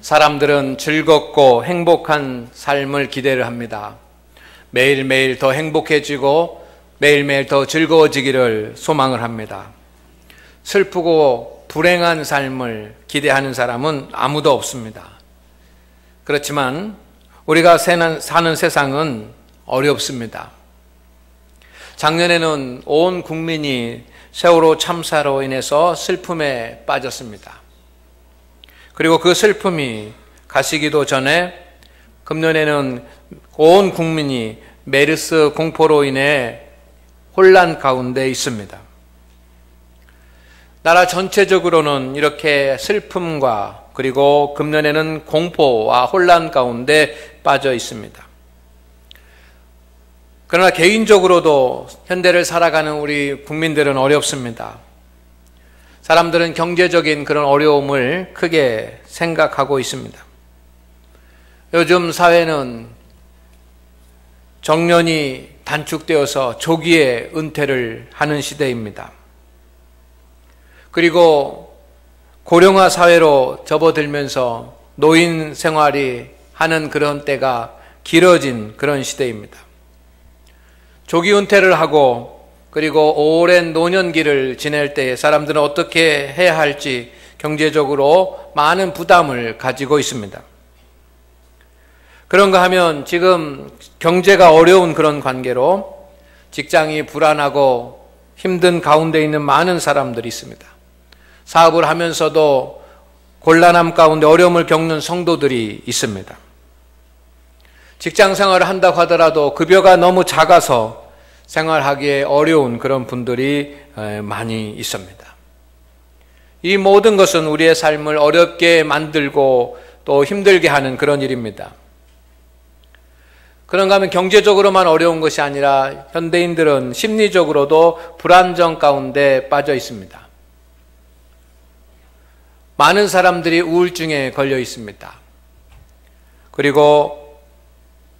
사람들은 즐겁고 행복한 삶을 기대를 합니다. 매일매일 더 행복해지고 매일매일 더 즐거워지기를 소망을 합니다. 슬프고 불행한 삶을 기대하는 사람은 아무도 없습니다. 그렇지만 우리가 사는 세상은 어렵습니다. 작년에는 온 국민이 세월호 참사로 인해서 슬픔에 빠졌습니다. 그리고 그 슬픔이 가시기도 전에 금년에는 온 국민이 메르스 공포로 인해 혼란 가운데 있습니다. 나라 전체적으로는 이렇게 슬픔과 그리고 금년에는 공포와 혼란 가운데 빠져 있습니다. 그러나 개인적으로도 현대를 살아가는 우리 국민들은 어렵습니다. 사람들은 경제적인 그런 어려움을 크게 생각하고 있습니다. 요즘 사회는 정년이 단축되어서 조기에 은퇴를 하는 시대입니다. 그리고 고령화 사회로 접어들면서 노인 생활이 하는 그런 때가 길어진 그런 시대입니다. 조기 은퇴를 하고 그리고 오랜 노년기를 지낼 때 사람들은 어떻게 해야 할지 경제적으로 많은 부담을 가지고 있습니다. 그런가 하면 지금 경제가 어려운 그런 관계로 직장이 불안하고 힘든 가운데 있는 많은 사람들이 있습니다. 사업을 하면서도 곤란함 가운데 어려움을 겪는 성도들이 있습니다. 직장 생활을 한다고 하더라도 급여가 너무 작아서 생활하기에 어려운 그런 분들이 많이 있습니다. 이 모든 것은 우리의 삶을 어렵게 만들고 또 힘들게 하는 그런 일입니다. 그런가 하면 경제적으로만 어려운 것이 아니라 현대인들은 심리적으로도 불안정 가운데 빠져 있습니다. 많은 사람들이 우울증에 걸려 있습니다. 그리고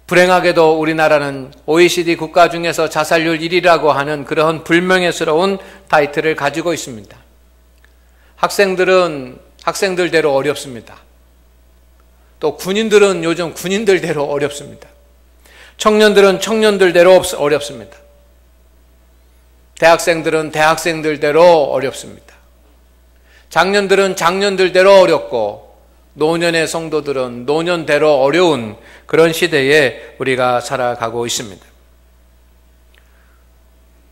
불행하게도 우리나라는 OECD 국가 중에서 자살률 1위라고 하는 그런 불명예스러운 타이틀을 가지고 있습니다. 학생들은 학생들대로 어렵습니다. 또 군인들은 요즘 군인들대로 어렵습니다. 청년들은 청년들대로 어렵습니다. 대학생들은 대학생들대로 어렵습니다. 장년들은 장년들대로 어렵고 노년의 성도들은 노년대로 어려운 그런 시대에 우리가 살아가고 있습니다.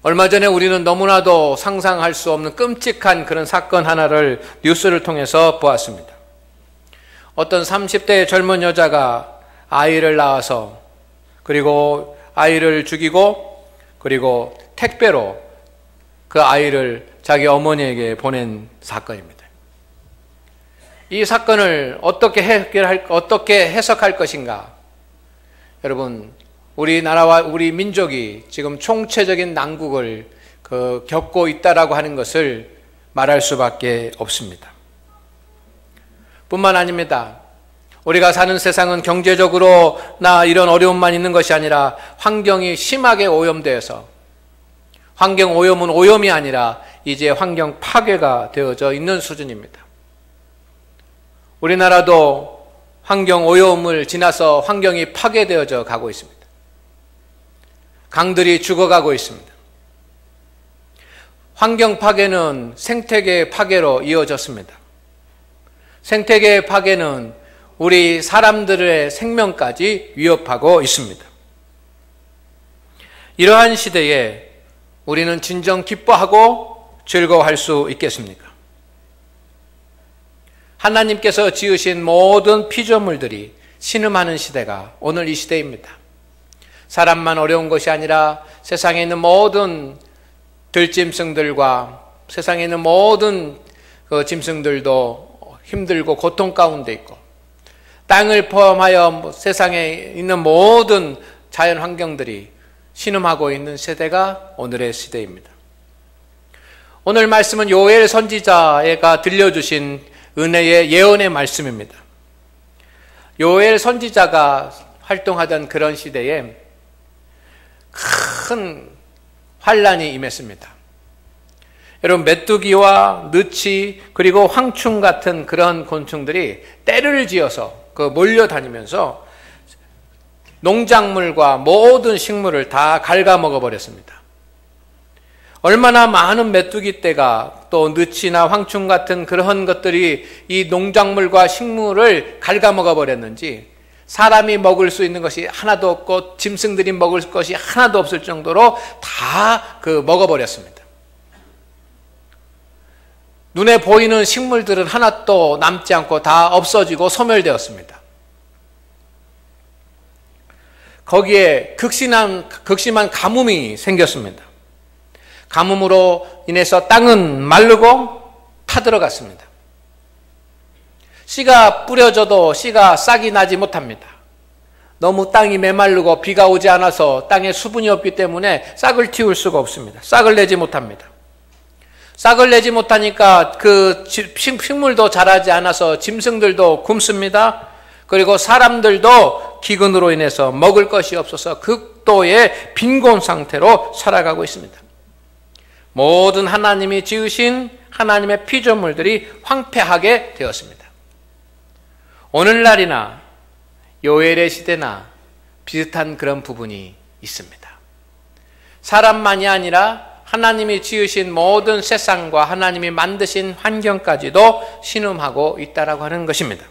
얼마 전에 우리는 너무나도 상상할 수 없는 끔찍한 그런 사건 하나를 뉴스를 통해서 보았습니다. 어떤 30대의 젊은 여자가 아이를 낳아서 그리고 아이를 죽이고 그리고 택배로 그 아이를 자기 어머니에게 보낸 사건입니다. 이 사건을 어떻게 해석할 것인가? 여러분, 우리나라와 우리 민족이 지금 총체적인 난국을 겪고 있다라고 하는 것을 말할 수밖에 없습니다. 뿐만 아닙니다. 우리가 사는 세상은 경제적으로나 이런 어려움만 있는 것이 아니라 환경이 심하게 오염되어서 환경 오염은 오염이 아니라 이제 환경 파괴가 되어져 있는 수준입니다. 우리나라도 환경 오염을 지나서 환경이 파괴되어져 가고 있습니다. 강들이 죽어가고 있습니다. 환경 파괴는 생태계 파괴로 이어졌습니다. 생태계 파괴는 우리 사람들의 생명까지 위협하고 있습니다. 이러한 시대에 우리는 진정 기뻐하고 즐거워할 수 있겠습니까? 하나님께서 지으신 모든 피조물들이 신음하는 시대가 오늘 이 시대입니다. 사람만 어려운 것이 아니라 세상에 있는 모든 들짐승들과 세상에 있는 모든 그 짐승들도 힘들고 고통 가운데 있고 땅을 포함하여 세상에 있는 모든 자연 환경들이 신음하고 있는 세대가 오늘의 시대입니다. 오늘 말씀은 요엘 선지자가 들려주신 은혜의 예언의 말씀입니다. 요엘 선지자가 활동하던 그런 시대에 큰 환란이 임했습니다. 여러분, 메뚜기와 느치 그리고 황충 같은 그런 곤충들이 떼를 지어서 몰려다니면서 농작물과 모든 식물을 다 갉아먹어 버렸습니다. 얼마나 많은 메뚜기 떼가 또 느치나 황충 같은 그런 것들이 이 농작물과 식물을 갉아먹어 버렸는지 사람이 먹을 수 있는 것이 하나도 없고 짐승들이 먹을 것이 하나도 없을 정도로 다 먹어버렸습니다. 눈에 보이는 식물들은 하나도 남지 않고 다 없어지고 소멸되었습니다. 거기에 극심한 가뭄이 생겼습니다. 가뭄으로 인해서 땅은 마르고 타들어갔습니다. 씨가 뿌려져도 씨가 싹이 나지 못합니다. 너무 땅이 메마르고 비가 오지 않아서 땅에 수분이 없기 때문에 싹을 틔울 수가 없습니다. 싹을 내지 못합니다. 싹을 내지 못하니까 그 식물도 자라지 않아서 짐승들도 굶습니다. 그리고 사람들도 기근으로 인해서 먹을 것이 없어서 극도의 빈곤 상태로 살아가고 있습니다. 모든 하나님이 지으신 하나님의 피조물들이 황폐하게 되었습니다. 오늘날이나 요엘의 시대나 비슷한 그런 부분이 있습니다. 사람만이 아니라 하나님이 지으신 모든 세상과 하나님이 만드신 환경까지도 신음하고 있다라고 하는 것입니다.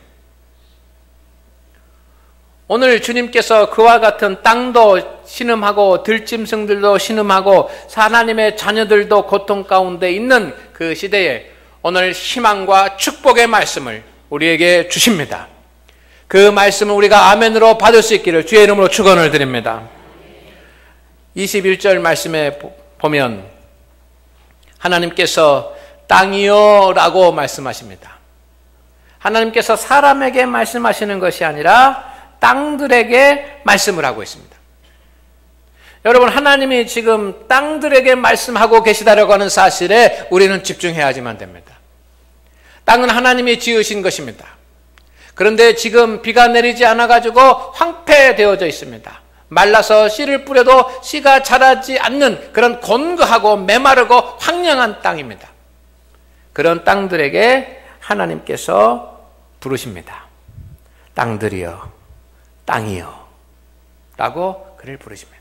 오늘 주님께서 그와 같은 땅도 신음하고 들짐승들도 신음하고 하나님의 자녀들도 고통 가운데 있는 그 시대에 오늘 희망과 축복의 말씀을 우리에게 주십니다. 그 말씀을 우리가 아멘으로 받을 수 있기를 주의 이름으로 축원을 드립니다. 21절 말씀에 보면 하나님께서 땅이여 라고 말씀하십니다. 하나님께서 사람에게 말씀하시는 것이 아니라 땅들에게 말씀을 하고 있습니다. 여러분, 하나님이 지금 땅들에게 말씀하고 계시다라고 하는 사실에 우리는 집중해야지만 됩니다. 땅은 하나님이 지으신 것입니다. 그런데 지금 비가 내리지 않아가지고 황폐되어져 있습니다. 말라서 씨를 뿌려도 씨가 자라지 않는 그런 곤고하고 메마르고 황량한 땅입니다. 그런 땅들에게 하나님께서 부르십니다. 땅들이여, 땅이여 라고 그를 부르십니다.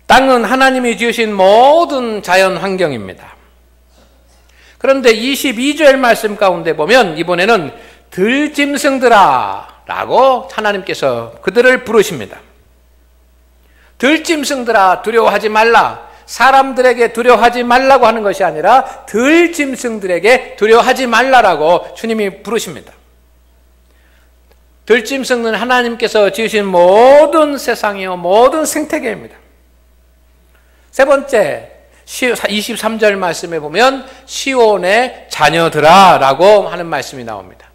땅은 하나님이 지으신 모든 자연 환경입니다. 그런데 22절 말씀 가운데 보면 이번에는 들짐승들아 라고 하나님께서 그들을 부르십니다. 들짐승들아 두려워하지 말라. 사람들에게 두려워하지 말라고 하는 것이 아니라 들짐승들에게 두려워하지 말라라고 주님이 부르십니다. 들짐승은 하나님께서 지으신 모든 세상이요 모든 생태계입니다. 세 번째 23절 말씀에 보면 시온의 자녀들아 라고 하는 말씀이 나옵니다.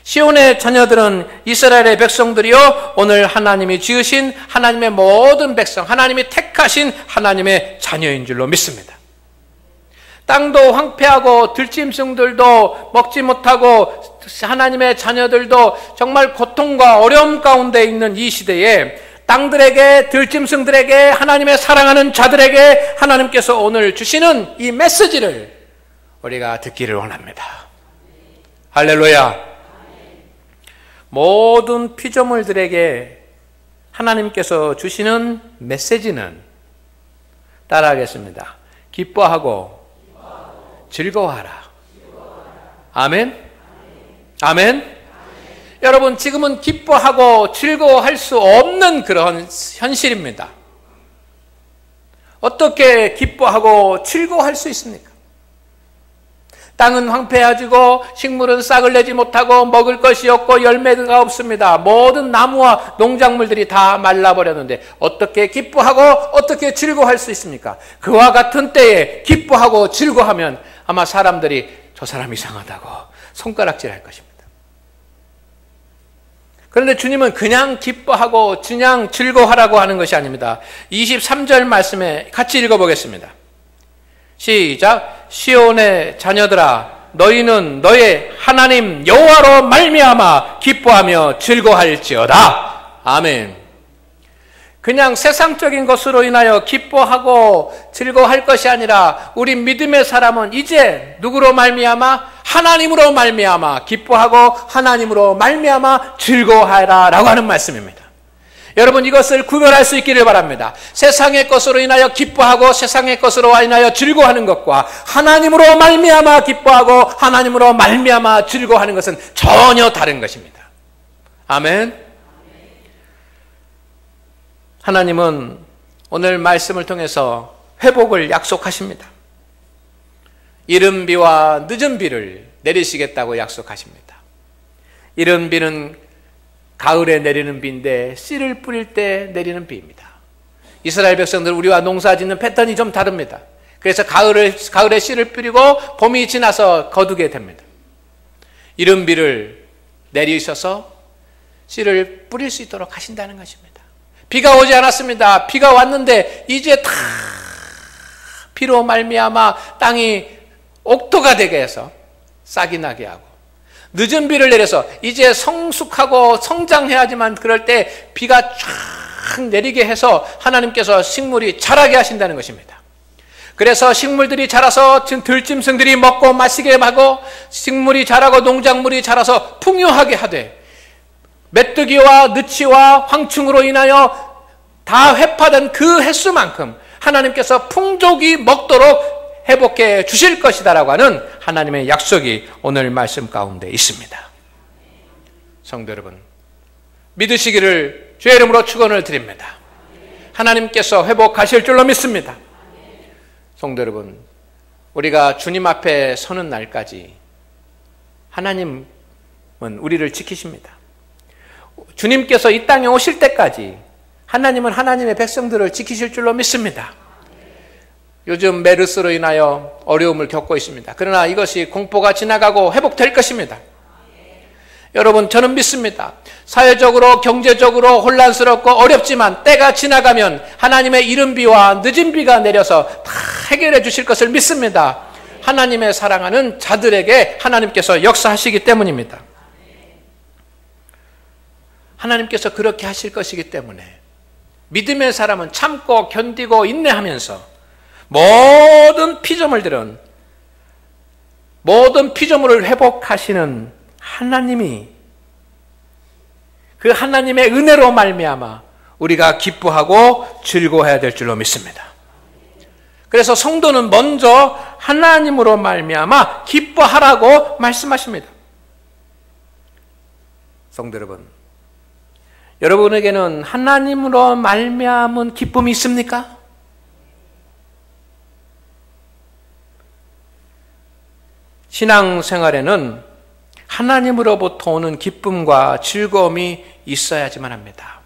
시온의 자녀들은 이스라엘의 백성들이요 오늘 하나님이 지으신 하나님의 모든 백성, 하나님이 택하신 하나님의 자녀인 줄로 믿습니다. 땅도 황폐하고 들짐승들도 먹지 못하고 하나님의 자녀들도 정말 고통과 어려움 가운데 있는 이 시대에 땅들에게, 들짐승들에게, 하나님의 사랑하는 자들에게 하나님께서 오늘 주시는 이 메시지를 우리가 듣기를 원합니다. 할렐루야. 모든 피조물들에게 하나님께서 주시는 메시지는 따라하겠습니다. 기뻐하고 즐거워하라. 아멘? 아멘? 여러분, 지금은 기뻐하고 즐거워할 수 없는 그런 현실입니다. 어떻게 기뻐하고 즐거워할 수 있습니까? 땅은 황폐해지고 식물은 싹을 내지 못하고 먹을 것이 없고 열매가 없습니다. 모든 나무와 농작물들이 다 말라버렸는데 어떻게 기뻐하고 어떻게 즐거워할 수 있습니까? 그와 같은 때에 기뻐하고 즐거워하면 아마 사람들이 저 사람 이상하다고 손가락질할 것입니다. 그런데 주님은 그냥 기뻐하고 그냥 즐거워하라고 하는 것이 아닙니다. 23절 말씀에 같이 읽어보겠습니다. 시작. 시온의 자녀들아 너희는 너의 하나님 여호와로 말미암아 기뻐하며 즐거워할지어다. 아멘. 그냥 세상적인 것으로 인하여 기뻐하고 즐거워할 것이 아니라 우리 믿음의 사람은 이제 누구로 말미암아? 하나님으로 말미암아 기뻐하고 하나님으로 말미암아 즐거워하라 라고 하는 말씀입니다. 여러분 이것을 구별할 수 있기를 바랍니다. 세상의 것으로 인하여 기뻐하고 세상의 것으로 인하여 즐거워하는 것과 하나님으로 말미암아 기뻐하고 하나님으로 말미암아 즐거워하는 것은 전혀 다른 것입니다. 아멘. 하나님은 오늘 말씀을 통해서 회복을 약속하십니다. 이른 비와 늦은 비를 내리시겠다고 약속하십니다. 이른 비는 가을에 내리는 비인데 씨를 뿌릴 때 내리는 비입니다. 이스라엘 백성들 우리와 농사 짓는 패턴이 좀 다릅니다. 그래서 가을에 씨를 뿌리고 봄이 지나서 거두게 됩니다. 이른 비를 내리셔서 씨를 뿌릴 수 있도록 하신다는 것입니다. 비가 오지 않았습니다. 비가 왔는데 이제 다 비로 말미암아 땅이 옥토가 되게 해서 싹이 나게 하고 늦은 비를 내려서 이제 성숙하고 성장해야지만 그럴 때 비가 쫙 내리게 해서 하나님께서 식물이 자라게 하신다는 것입니다. 그래서 식물들이 자라서 들짐승들이 먹고 마시게 하고 식물이 자라고 농작물이 자라서 풍요하게 하되 메뚜기와 느치와 황충으로 인하여 다 회파된 그 횟수만큼 하나님께서 풍족이 먹도록 회복해 주실 것이다라고 하는 하나님의 약속이 오늘 말씀 가운데 있습니다. 성도 여러분, 믿으시기를 주의 이름으로 축원을 드립니다. 하나님께서 회복하실 줄로 믿습니다. 성도 여러분, 우리가 주님 앞에 서는 날까지 하나님은 우리를 지키십니다. 주님께서 이 땅에 오실 때까지 하나님은 하나님의 백성들을 지키실 줄로 믿습니다. 요즘 메르스로 인하여 어려움을 겪고 있습니다. 그러나 이것이 공포가 지나가고 회복될 것입니다. 여러분, 저는 믿습니다. 사회적으로 경제적으로 혼란스럽고 어렵지만 때가 지나가면 하나님의 이른 비와 늦은 비가 내려서 다 해결해 주실 것을 믿습니다. 하나님의 사랑하는 자들에게 하나님께서 역사하시기 때문입니다. 하나님께서 그렇게 하실 것이기 때문에 믿음의 사람은 참고 견디고 인내하면서 모든 피조물들은 모든 피조물을 회복하시는 하나님이 그 하나님의 은혜로 말미암아 우리가 기뻐하고 즐거워해야 될 줄로 믿습니다. 그래서 성도는 먼저 하나님으로 말미암아 기뻐하라고 말씀하십니다. 성도 여러분, 여러분에게는 하나님으로 말미암은 기쁨이 있습니까? 신앙생활에는 하나님으로부터 오는 기쁨과 즐거움이 있어야지만 합니다.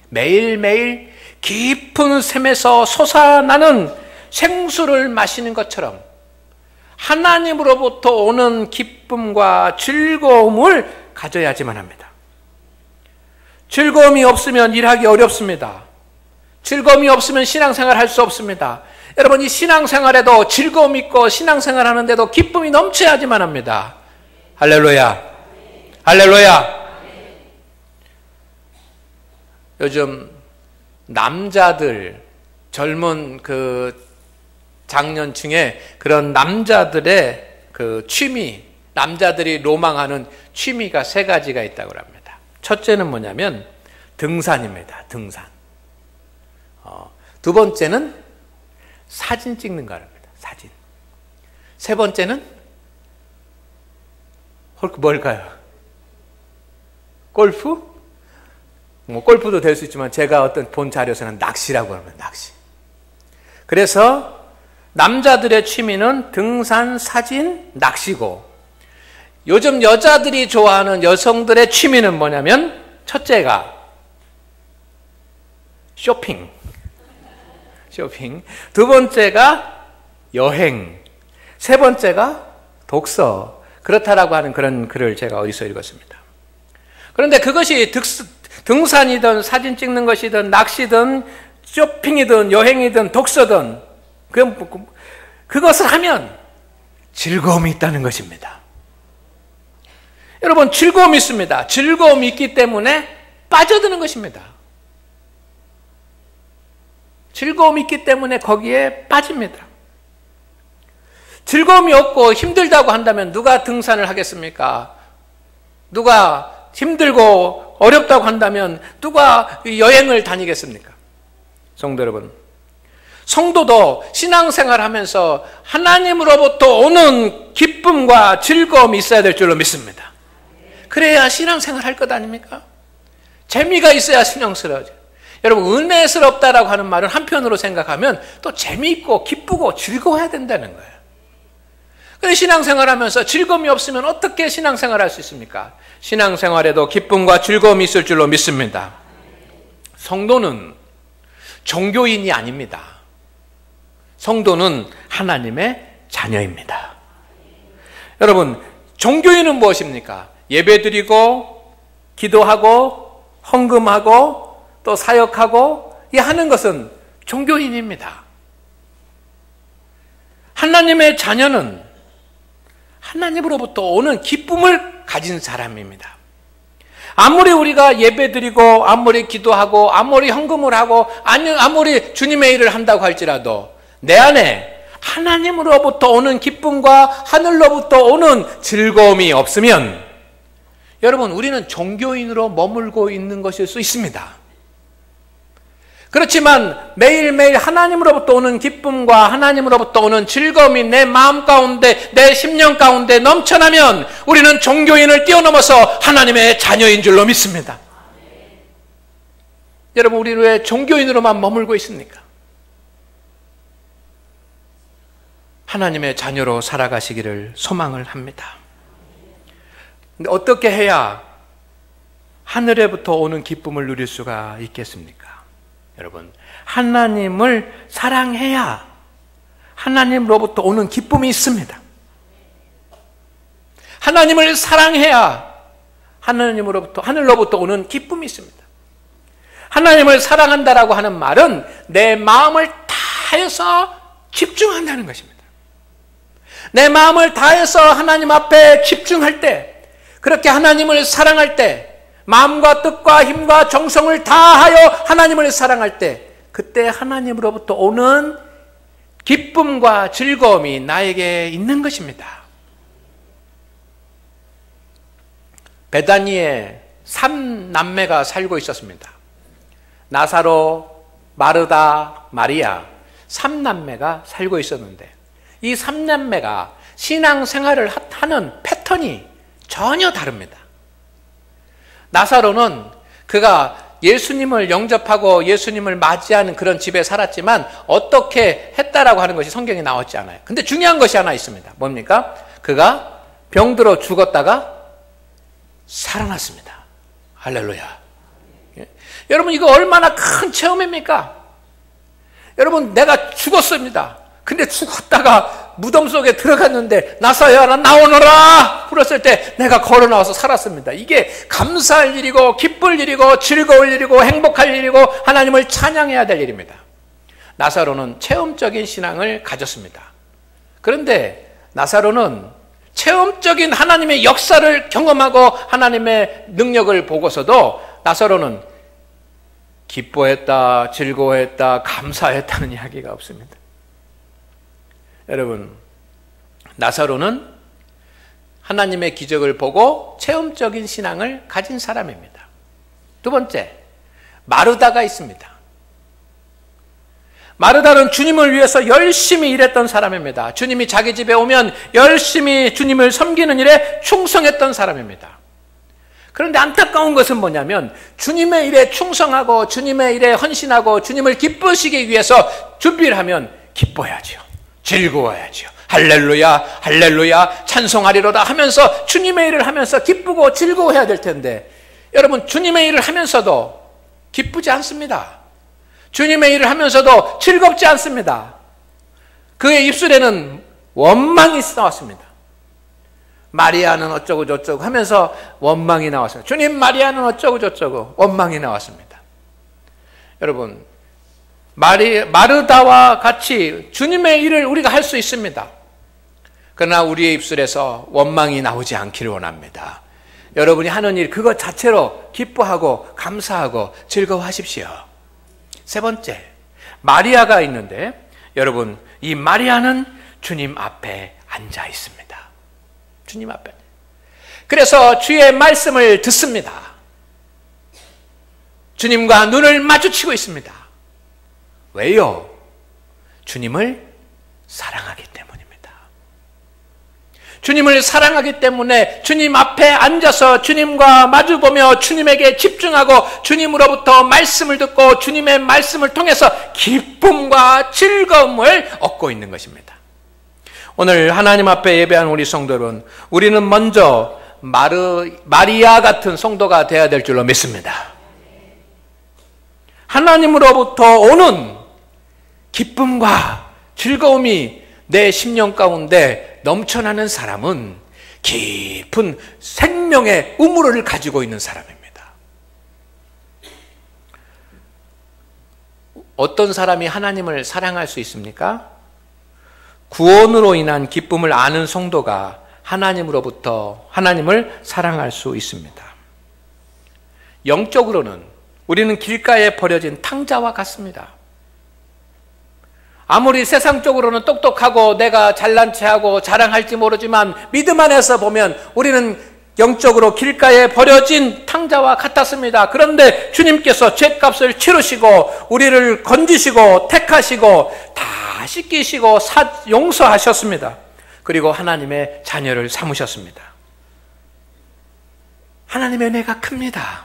매일매일 깊은 샘에서 솟아나는 생수를 마시는 것처럼 하나님으로부터 오는 기쁨과 즐거움을 가져야지만 합니다. 즐거움이 없으면 일하기 어렵습니다. 즐거움이 없으면 신앙생활 할 수 없습니다. 여러분, 이 신앙생활에도 즐거움 있고 신앙생활 하는데도 기쁨이 넘쳐야지만 합니다. 할렐루야. 할렐루야. 요즘 남자들, 젊은 그 장년층의 그런 남자들의 그 취미, 남자들이 로망하는 취미가 3가지가 있다고 합니다. 첫째는 뭐냐면 등산입니다. 등산. 두 번째는 사진 찍는 거랍니다. 사진. 세 번째는 뭘까요? 골프? 뭐 골프도 될 수 있지만 제가 어떤 본 자료에서는 낚시라고 합니다. 낚시. 그래서 남자들의 취미는 등산, 사진, 낚시고 요즘 여자들이 좋아하는 여성들의 취미는 뭐냐면 첫째가 쇼핑. 두 번째가 여행. 세 번째가 독서. 그렇다라고 하는 그런 글을 제가 어디서 읽었습니다. 그런데 그것이 등산이든 사진 찍는 것이든 낚시든 쇼핑이든 여행이든 독서든 그것을 하면 즐거움이 있다는 것입니다. 여러분, 즐거움이 있습니다. 즐거움이 있기 때문에 빠져드는 것입니다. 즐거움이 있기 때문에 거기에 빠집니다. 즐거움이 없고 힘들다고 한다면 누가 등산을 하겠습니까? 누가 힘들고 어렵다고 한다면 누가 여행을 다니겠습니까? 성도 여러분, 성도도 신앙생활 하면서 하나님으로부터 오는 기쁨과 즐거움이 있어야 될 줄로 믿습니다. 그래야 신앙생활 할 것 아닙니까? 재미가 있어야 신앙스러워져요. 여러분, 은혜스럽다라고 하는 말은 한편으로 생각하면 또 재미있고 기쁘고 즐거워야 된다는 거예요. 그런데 신앙생활 하면서 즐거움이 없으면 어떻게 신앙생활 할 수 있습니까? 신앙생활에도 기쁨과 즐거움이 있을 줄로 믿습니다. 성도는 종교인이 아닙니다. 성도는 하나님의 자녀입니다. 여러분, 종교인은 무엇입니까? 예배드리고 기도하고 헌금하고 또 사역하고 이 하는 것은 종교인입니다. 하나님의 자녀는 하나님으로부터 오는 기쁨을 가진 사람입니다. 아무리 우리가 예배드리고 아무리 기도하고 아무리 헌금을 하고 아무리 주님의 일을 한다고 할지라도 내 안에 하나님으로부터 오는 기쁨과 하늘로부터 오는 즐거움이 없으면 여러분, 우리는 종교인으로 머물고 있는 것일 수 있습니다. 그렇지만 매일매일 하나님으로부터 오는 기쁨과 하나님으로부터 오는 즐거움이 내 마음 가운데, 내 심령 가운데 넘쳐나면 우리는 종교인을 뛰어넘어서 하나님의 자녀인 줄로 믿습니다. 여러분, 우리는 왜 종교인으로만 머물고 있습니까? 하나님의 자녀로 살아가시기를 소망을 합니다. 근데 어떻게 해야 하늘에부터 오는 기쁨을 누릴 수가 있겠습니까? 여러분, 하나님을 사랑해야 하나님으로부터 오는 기쁨이 있습니다. 하나님을 사랑해야 하늘로부터 오는 기쁨이 있습니다. 하나님을 사랑한다라고 하는 말은 내 마음을 다해서 집중한다는 것입니다. 내 마음을 다해서 하나님 앞에 집중할 때, 그렇게 하나님을 사랑할 때, 마음과 뜻과 힘과 정성을 다하여 하나님을 사랑할 때, 그때 하나님으로부터 오는 기쁨과 즐거움이 나에게 있는 것입니다. 베다니에 3남매가 살고 있었습니다. 나사로, 마르다, 마리아 3남매가 살고 있었는데 이 3남매가 신앙생활을 하는 패턴이 전혀 다릅니다. 나사로는 그가 예수님을 영접하고 예수님을 맞이하는 그런 집에 살았지만 어떻게 했다라고 하는 것이 성경에 나왔지 않아요. 근데 중요한 것이 하나 있습니다. 뭡니까? 그가 병들어 죽었다가 살아났습니다. 할렐루야. 여러분, 이거 얼마나 큰 체험입니까? 여러분, 내가 죽었습니다. 근데 죽었다가 무덤 속에 들어갔는데 나사야 나오너라 불었을 때 내가 걸어 나와서 살았습니다. 이게 감사할 일이고 기쁠 일이고 즐거울 일이고 행복할 일이고 하나님을 찬양해야 될 일입니다. 나사로는 체험적인 신앙을 가졌습니다. 그런데 나사로는 체험적인 하나님의 역사를 경험하고 하나님의 능력을 보고서도 나사로는 기뻐했다, 즐거워했다, 감사했다는 이야기가 없습니다. 여러분, 나사로는 하나님의 기적을 보고 체험적인 신앙을 가진 사람입니다. 두 번째, 마르다가 있습니다. 마르다는 주님을 위해서 열심히 일했던 사람입니다. 주님이 자기 집에 오면 열심히 주님을 섬기는 일에 충성했던 사람입니다. 그런데 안타까운 것은 뭐냐면 주님의 일에 충성하고 주님의 일에 헌신하고 주님을 기쁘시기 위해서 준비를 하면 기뻐야죠. 즐거워야죠. 할렐루야, 할렐루야, 찬송하리로다 하면서 주님의 일을 하면서 기쁘고 즐거워해야 될 텐데 여러분, 주님의 일을 하면서도 기쁘지 않습니다. 주님의 일을 하면서도 즐겁지 않습니다. 그의 입술에는 원망이 나왔습니다. 마리아는 어쩌고 저쩌고 하면서 원망이 나왔습니다. 주님, 마리아는 어쩌고 저쩌고 원망이 나왔습니다. 여러분, 마르다와 같이 주님의 일을 우리가 할 수 있습니다. 그러나 우리의 입술에서 원망이 나오지 않기를 원합니다. 여러분이 하는 일 그것 자체로 기뻐하고 감사하고 즐거워하십시오. 세 번째, 마리아가 있는데 여러분, 이 마리아는 주님 앞에 앉아 있습니다. 주님 앞에. 그래서 주의 말씀을 듣습니다. 주님과 눈을 마주치고 있습니다. 왜요? 주님을 사랑하기 때문입니다. 주님을 사랑하기 때문에 주님 앞에 앉아서 주님과 마주보며 주님에게 집중하고 주님으로부터 말씀을 듣고 주님의 말씀을 통해서 기쁨과 즐거움을 얻고 있는 것입니다. 오늘 하나님 앞에 예배한 우리 성도 여러분, 우리는 먼저 마리아 같은 성도가 되어야 될 줄로 믿습니다. 하나님으로부터 오는 기쁨과 즐거움이 내 심령 가운데 넘쳐나는 사람은 깊은 생명의 우물을 가지고 있는 사람입니다. 어떤 사람이 하나님을 사랑할 수 있습니까? 구원으로 인한 기쁨을 아는 성도가 하나님으로부터 하나님을 사랑할 수 있습니다. 영적으로는 우리는 길가에 버려진 탕자와 같습니다. 아무리 세상적으로는 똑똑하고 내가 잘난 체하고 자랑할지 모르지만 믿음 안에서 보면 우리는 영적으로 길가에 버려진 탕자와 같았습니다. 그런데 주님께서 죄값을 치르시고 우리를 건지시고 택하시고 다 씻기시고 용서하셨습니다. 그리고 하나님의 자녀를 삼으셨습니다. 하나님의 은혜가 큽니다.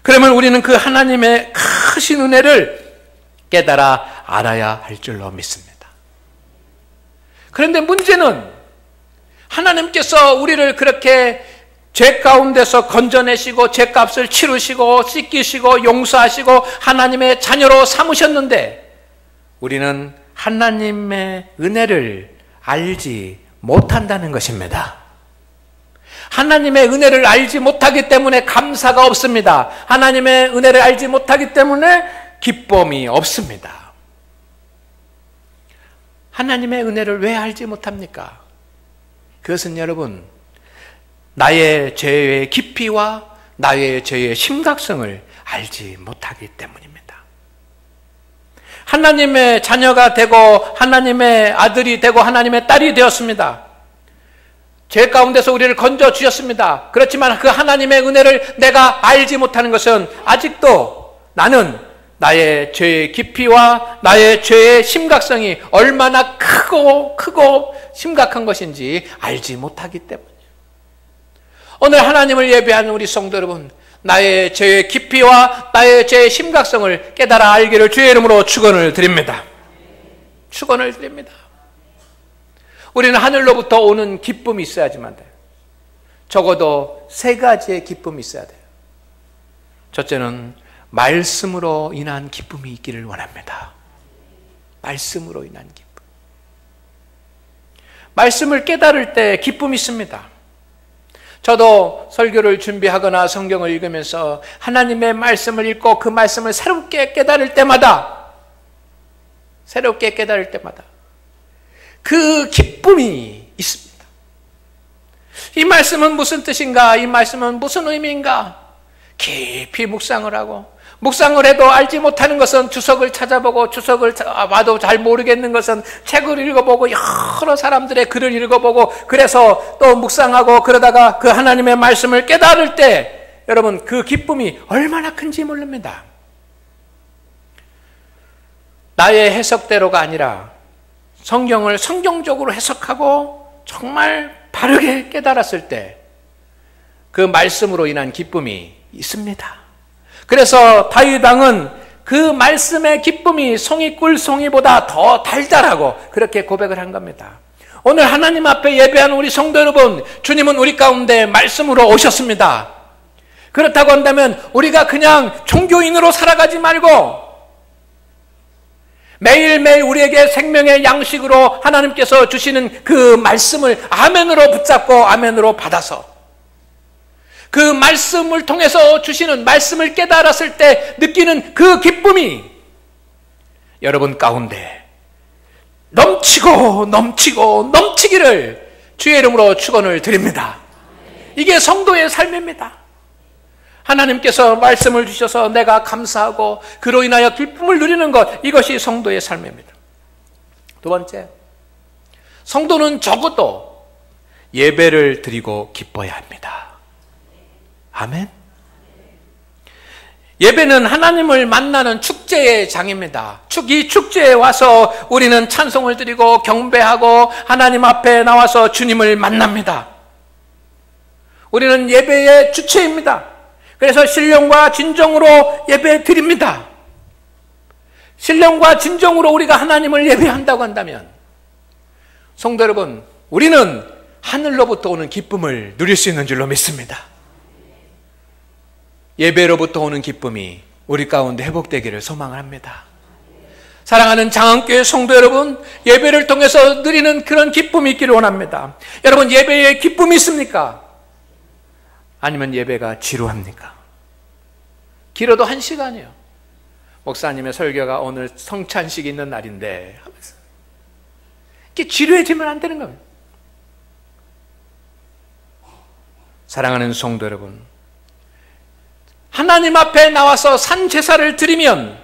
그러면 우리는 그 하나님의 크신 은혜를 깨달아 알아야 할 줄로 믿습니다. 그런데 문제는 하나님께서 우리를 그렇게 죄 가운데서 건져내시고 죄값을 치르시고 씻기시고 용서하시고 하나님의 자녀로 삼으셨는데 우리는 하나님의 은혜를 알지 못한다는 것입니다. 하나님의 은혜를 알지 못하기 때문에 감사가 없습니다. 하나님의 은혜를 알지 못하기 때문에 기쁨이 없습니다. 하나님의 은혜를 왜 알지 못합니까? 그것은 여러분, 나의 죄의 깊이와 나의 죄의 심각성을 알지 못하기 때문입니다. 하나님의 자녀가 되고 하나님의 아들이 되고 하나님의 딸이 되었습니다. 죄 가운데서 우리를 건져 주셨습니다. 그렇지만 그 하나님의 은혜를 내가 알지 못하는 것은 아직도 나는 나의 죄의 깊이와 나의 죄의 심각성이 얼마나 크고 심각한 것인지 알지 못하기 때문이에요. 오늘 하나님을 예배하는 우리 성도 여러분, 나의 죄의 깊이와 나의 죄의 심각성을 깨달아 알기를 주의 이름으로 축원을 드립니다. 축원을 드립니다. 우리는 하늘로부터 오는 기쁨이 있어야지만 돼요. 적어도 3가지의 기쁨이 있어야 돼요. 첫째는 말씀으로 인한 기쁨이 있기를 원합니다. 말씀으로 인한 기쁨. 말씀을 깨달을 때 기쁨이 있습니다. 저도 설교를 준비하거나 성경을 읽으면서 하나님의 말씀을 읽고 그 말씀을 새롭게 깨달을 때마다 그 기쁨이 있습니다. 이 말씀은 무슨 뜻인가? 이 말씀은 무슨 의미인가? 깊이 묵상을 하고 묵상을 해도 알지 못하는 것은 주석을 찾아보고 주석을 봐도 잘 모르겠는 것은 책을 읽어보고 여러 사람들의 글을 읽어보고 그래서 또 묵상하고 그러다가 그 하나님의 말씀을 깨달을 때 여러분 그 기쁨이 얼마나 큰지 모릅니다. 나의 해석대로가 아니라 성경을 성경적으로 해석하고 정말 바르게 깨달았을 때 그 말씀으로 인한 기쁨이 있습니다. 그래서 다윗 왕은 그 말씀의 기쁨이 송이꿀 송이보다 더 달달하고 그렇게 고백을 한 겁니다. 오늘 하나님 앞에 예배하는 우리 성도 여러분, 주님은 우리 가운데 말씀으로 오셨습니다. 그렇다고 한다면 우리가 그냥 종교인으로 살아가지 말고 매일매일 우리에게 생명의 양식으로 하나님께서 주시는 그 말씀을 아멘으로 붙잡고 아멘으로 받아서 그 말씀을 통해서 주시는 말씀을 깨달았을 때 느끼는 그 기쁨이 여러분 가운데 넘치기를 주의 이름으로 축원을 드립니다. 이게 성도의 삶입니다. 하나님께서 말씀을 주셔서 내가 감사하고 그로 인하여 기쁨을 누리는 것, 이것이 성도의 삶입니다. 두 번째, 성도는 적어도 예배를 드리고 기뻐야 합니다. 아멘. 예배는 하나님을 만나는 축제의 장입니다. 이 축제에 와서 우리는 찬송을 드리고 경배하고 하나님 앞에 나와서 주님을 만납니다. 우리는 예배의 주체입니다. 그래서 신령과 진정으로 예배 드립니다. 신령과 진정으로 우리가 하나님을 예배한다고 한다면, 성도 여러분, 우리는 하늘로부터 오는 기쁨을 누릴 수 있는 줄로 믿습니다. 예배로부터 오는 기쁨이 우리 가운데 회복되기를 소망을 합니다. 사랑하는 장안교회 성도 여러분, 예배를 통해서 누리는 그런 기쁨이 있기를 원합니다. 여러분, 예배에 기쁨이 있습니까? 아니면 예배가 지루합니까? 길어도 1시간이요. 목사님의 설교가 오늘 성찬식이 있는 날인데 하면서 이렇게 지루해지면 안 되는 겁니다. 사랑하는 성도 여러분, 하나님 앞에 나와서 산제사를 드리면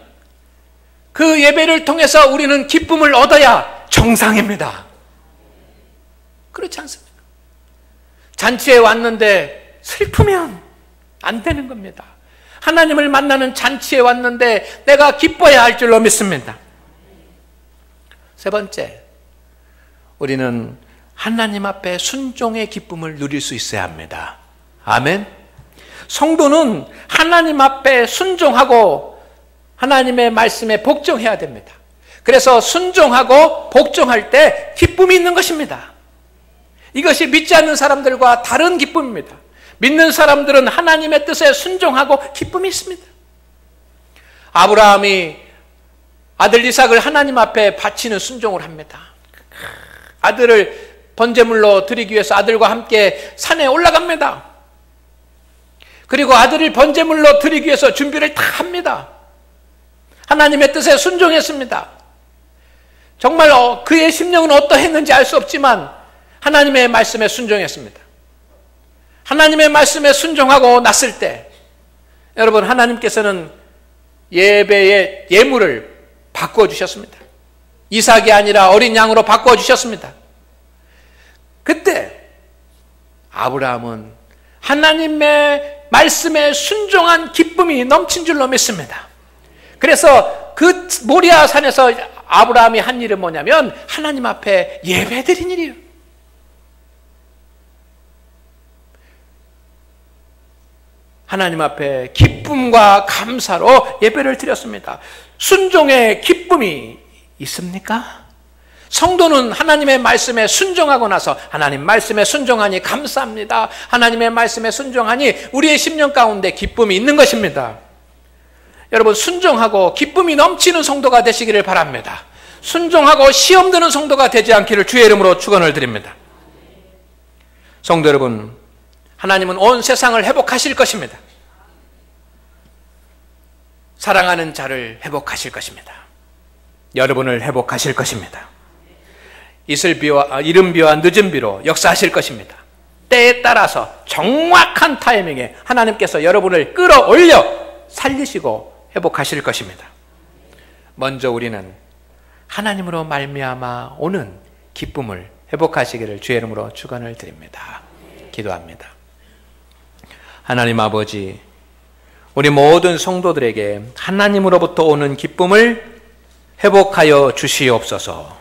그 예배를 통해서 우리는 기쁨을 얻어야 정상입니다. 그렇지 않습니까? 잔치에 왔는데 슬프면 안 되는 겁니다. 하나님을 만나는 잔치에 왔는데 내가 기뻐야 할 줄로 믿습니다. 세 번째, 우리는 하나님 앞에 순종의 기쁨을 누릴 수 있어야 합니다. 아멘. 성도는 하나님 앞에 순종하고 하나님의 말씀에 복종해야 됩니다. 그래서 순종하고 복종할 때 기쁨이 있는 것입니다. 이것이 믿지 않는 사람들과 다른 기쁨입니다. 믿는 사람들은 하나님의 뜻에 순종하고 기쁨이 있습니다. 아브라함이 아들 이삭을 하나님 앞에 바치는 순종을 합니다. 아들을 번제물로 드리기 위해서 아들과 함께 산에 올라갑니다. 그리고 아들을 번제물로 드리기 위해서 준비를 다 합니다. 하나님의 뜻에 순종했습니다. 정말 그의 심령은 어떠했는지 알 수 없지만 하나님의 말씀에 순종했습니다. 하나님의 말씀에 순종하고 났을 때 여러분, 하나님께서는 예배의 예물을 바꿔주셨습니다. 이삭이 아니라 어린 양으로 바꿔주셨습니다. 그때 아브라함은 하나님의 말씀에 순종한 기쁨이 넘친 줄로 믿습니다. 그래서 그 모리아 산에서 아브라함이 한 일은 뭐냐면 하나님 앞에 예배드린 일이에요. 하나님 앞에 기쁨과 감사로 예배를 드렸습니다. 순종의 기쁨이 있습니까? 성도는 하나님의 말씀에 순종하고 나서 하나님 말씀에 순종하니 감사합니다. 하나님의 말씀에 순종하니 우리의 심령 가운데 기쁨이 있는 것입니다. 여러분, 순종하고 기쁨이 넘치는 성도가 되시기를 바랍니다. 순종하고 시험 드는 성도가 되지 않기를 주의 이름으로 축원을 드립니다. 성도 여러분, 하나님은 온 세상을 회복하실 것입니다. 사랑하는 자를 회복하실 것입니다. 여러분을 회복하실 것입니다. 이른 비와 늦은 비로 역사하실 것입니다. 때에 따라서 정확한 타이밍에 하나님께서 여러분을 끌어올려 살리시고 회복하실 것입니다. 먼저 우리는 하나님으로 말미암아 오는 기쁨을 회복하시기를 주의 이름으로 축원을 드립니다. 기도합니다. 하나님 아버지, 우리 모든 성도들에게 하나님으로부터 오는 기쁨을 회복하여 주시옵소서.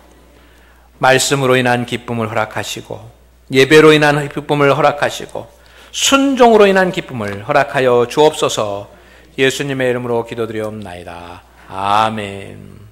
말씀으로 인한 기쁨을 허락하시고 예배로 인한 기쁨을 허락하시고 순종으로 인한 기쁨을 허락하여 주옵소서. 예수님의 이름으로 기도드리옵나이다. 아멘.